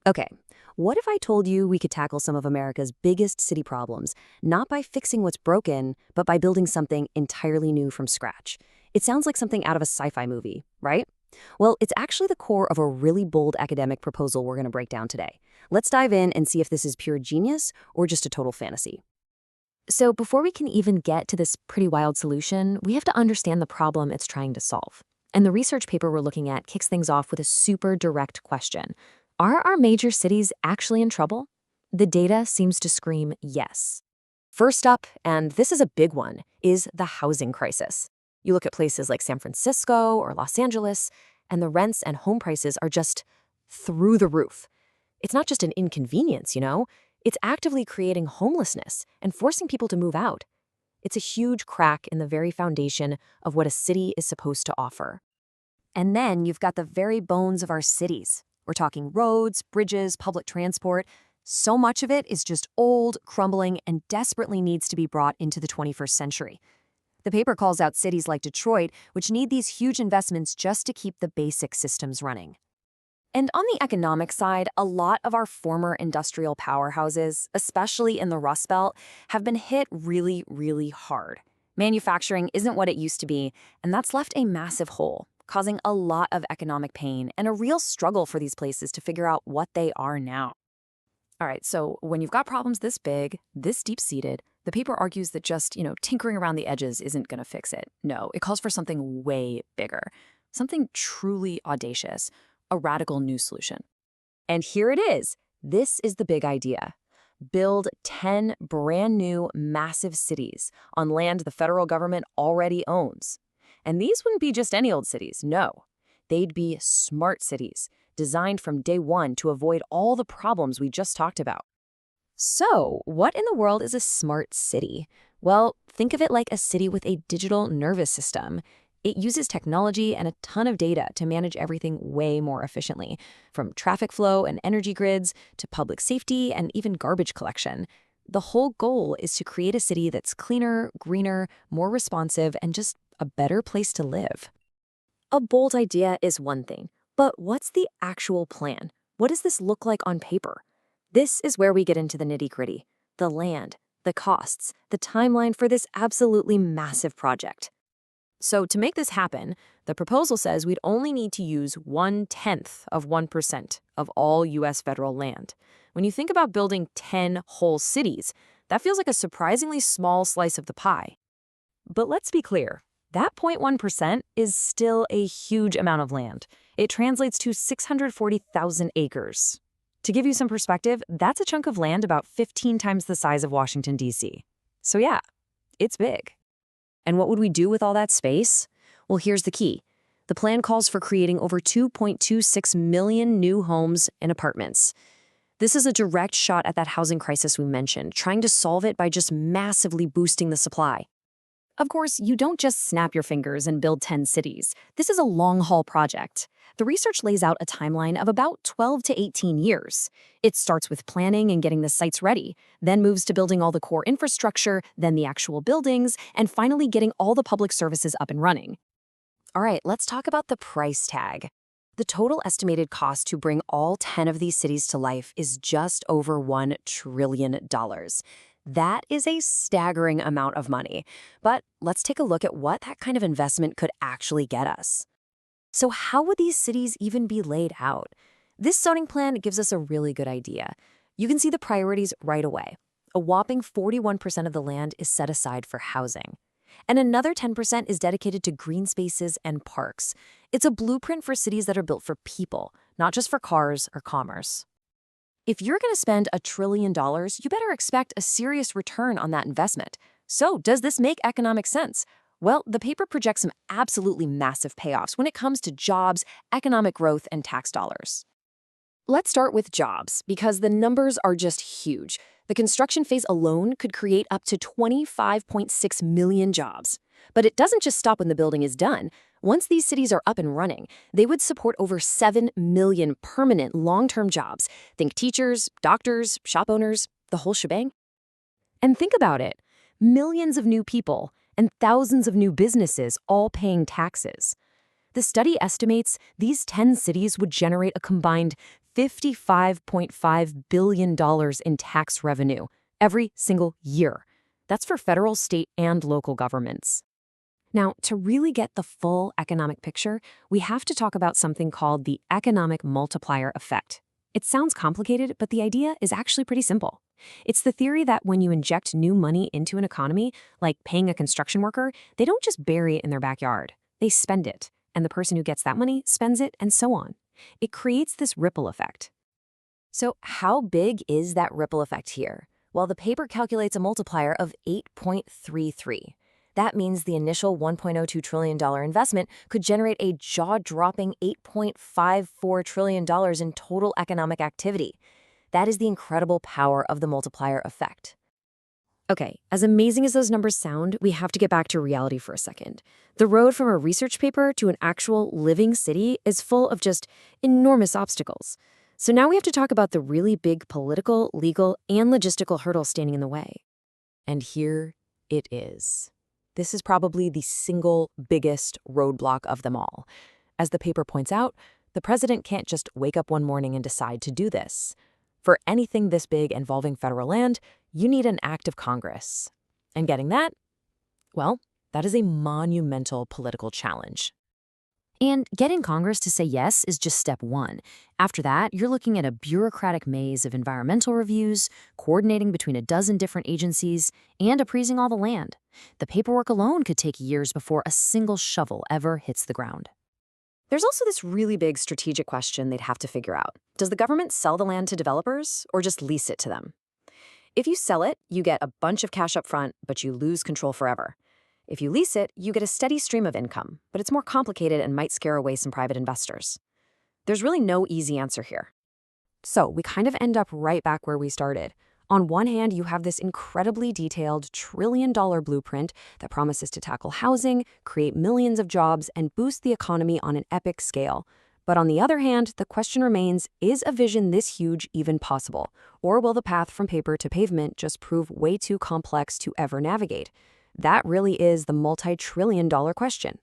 Okay, what if I told you we could tackle some of America's biggest city problems, not by fixing what's broken, but by building something entirely new from scratch? It sounds like something out of a sci-fi movie, right? Well, it's actually the core of a really bold academic proposal we're going to break down today. Let's dive in and see if this is pure genius or just a total fantasy. So before we can even get to this pretty wild solution, we have to understand the problem it's trying to solve. And the research paper we're looking at kicks things off with a super direct question. Are our major cities actually in trouble? The data seems to scream yes. First up, and this is a big one, is the housing crisis. You look at places like San Francisco or Los Angeles, and the rents and home prices are just through the roof. It's not just an inconvenience, it's actively creating homelessness and forcing people to move out. It's a huge crack in the very foundation of what a city is supposed to offer. And then you've got the very bones of our cities. We're talking roads, bridges, public transport. So much of it is just old, crumbling, and desperately needs to be brought into the 21st century. The paper calls out cities like Detroit, which need these huge investments just to keep the basic systems running. And on the economic side, a lot of our former industrial powerhouses, especially in the Rust Belt, have been hit really, really hard. Manufacturing isn't what it used to be, and that's left a massive hole, causing a lot of economic pain and a real struggle for these places to figure out what they are now. All right, so when you've got problems this big, this deep-seated, the paper argues that just, tinkering around the edges isn't going to fix it. No, it calls for something way bigger, something truly audacious, a radical new solution. And here it is. This is the big idea. Build 10 brand new massive cities on land the federal government already owns. And these wouldn't be just any old cities, no. They'd be smart cities, designed from day one to avoid all the problems we just talked about. So, what in the world is a smart city? Well, think of it like a city with a digital nervous system. It uses technology and a ton of data to manage everything way more efficiently, from traffic flow and energy grids to public safety and even garbage collection. The whole goal is to create a city that's cleaner, greener, more responsive, and just a better place to live. A bold idea is one thing, but what's the actual plan? What does this look like on paper? This is where we get into the nitty-gritty, the land, the costs, the timeline for this absolutely massive project. So to make this happen, the proposal says we'd only need to use 1/10 of 1% of all U.S. federal land. When you think about building 10 whole cities, that feels like a surprisingly small slice of the pie. But let's be clear, that 0.1% is still a huge amount of land. It translates to 640,000 acres. To give you some perspective, that's a chunk of land about 15 times the size of Washington, D.C. So yeah, it's big. And what would we do with all that space? Well, here's the key. The plan calls for creating over 2.26 million new homes and apartments. This is a direct shot at that housing crisis we mentioned, trying to solve it by just massively boosting the supply. Of course, you don't just snap your fingers and build 10 cities. This is a long-haul project. The research lays out a timeline of about 12 to 18 years. It starts with planning and getting the sites ready, then moves to building all the core infrastructure, then the actual buildings, and finally getting all the public services up and running. All right, let's talk about the price tag. The total estimated cost to bring all 10 of these cities to life is just over $1 trillion. That is a staggering amount of money. But let's take a look at what that kind of investment could actually get us. So how would these cities even be laid out? This zoning plan gives us a really good idea. You can see the priorities right away. A whopping 41% of the land is set aside for housing. And another 10% is dedicated to green spaces and parks. It's a blueprint for cities that are built for people, not just for cars or commerce. If you're going to spend $1 trillion, you better expect a serious return on that investment. So, does this make economic sense? Well, the paper projects some absolutely massive payoffs when it comes to jobs, economic growth, and tax dollars. Let's start with jobs, because the numbers are just huge. The construction phase alone could create up to 25.6 million jobs. But it doesn't just stop when the building is done. Once these cities are up and running, they would support over 7 million permanent long-term jobs. Think teachers, doctors, shop owners, the whole shebang. And think about it. Millions of new people and thousands of new businesses all paying taxes. The study estimates these 10 cities would generate a combined $55.5 billion in tax revenue every single year. That's for federal, state, and local governments. Now, to really get the full economic picture, we have to talk about something called the economic multiplier effect. It sounds complicated, but the idea is actually pretty simple. It's the theory that when you inject new money into an economy, like paying a construction worker, they don't just bury it in their backyard. They spend it, and the person who gets that money spends it, and so on. It creates this ripple effect. So how big is that ripple effect here? Well, the paper calculates a multiplier of 8.33. That means the initial $1.02 trillion investment could generate a jaw-dropping $8.54 trillion in total economic activity. That is the incredible power of the multiplier effect. Okay, as amazing as those numbers sound, we have to get back to reality for a second. The road from a research paper to an actual living city is full of just enormous obstacles. So now we have to talk about the really big political, legal, and logistical hurdles standing in the way. And here it is. This is probably the single biggest roadblock of them all. As the paper points out, the president can't just wake up one morning and decide to do this. For anything this big involving federal land, you need an act of Congress. And getting that, well, that is a monumental political challenge. And getting Congress to say yes is just step one. After that, you're looking at a bureaucratic maze of environmental reviews, coordinating between a dozen different agencies, and appraising all the land. The paperwork alone could take years before a single shovel ever hits the ground. There's also this really big strategic question they'd have to figure out. Does the government sell the land to developers or just lease it to them? If you sell it, you get a bunch of cash up front, but you lose control forever. If you lease it, you get a steady stream of income, but it's more complicated and might scare away some private investors. There's really no easy answer here. So we kind of end up right back where we started. On one hand, you have this incredibly detailed trillion-dollar blueprint that promises to tackle housing, create millions of jobs, and boost the economy on an epic scale. But on the other hand, the question remains, is a vision this huge even possible? Or will the path from paper to pavement just prove way too complex to ever navigate? That really is the multi-trillion-dollar question.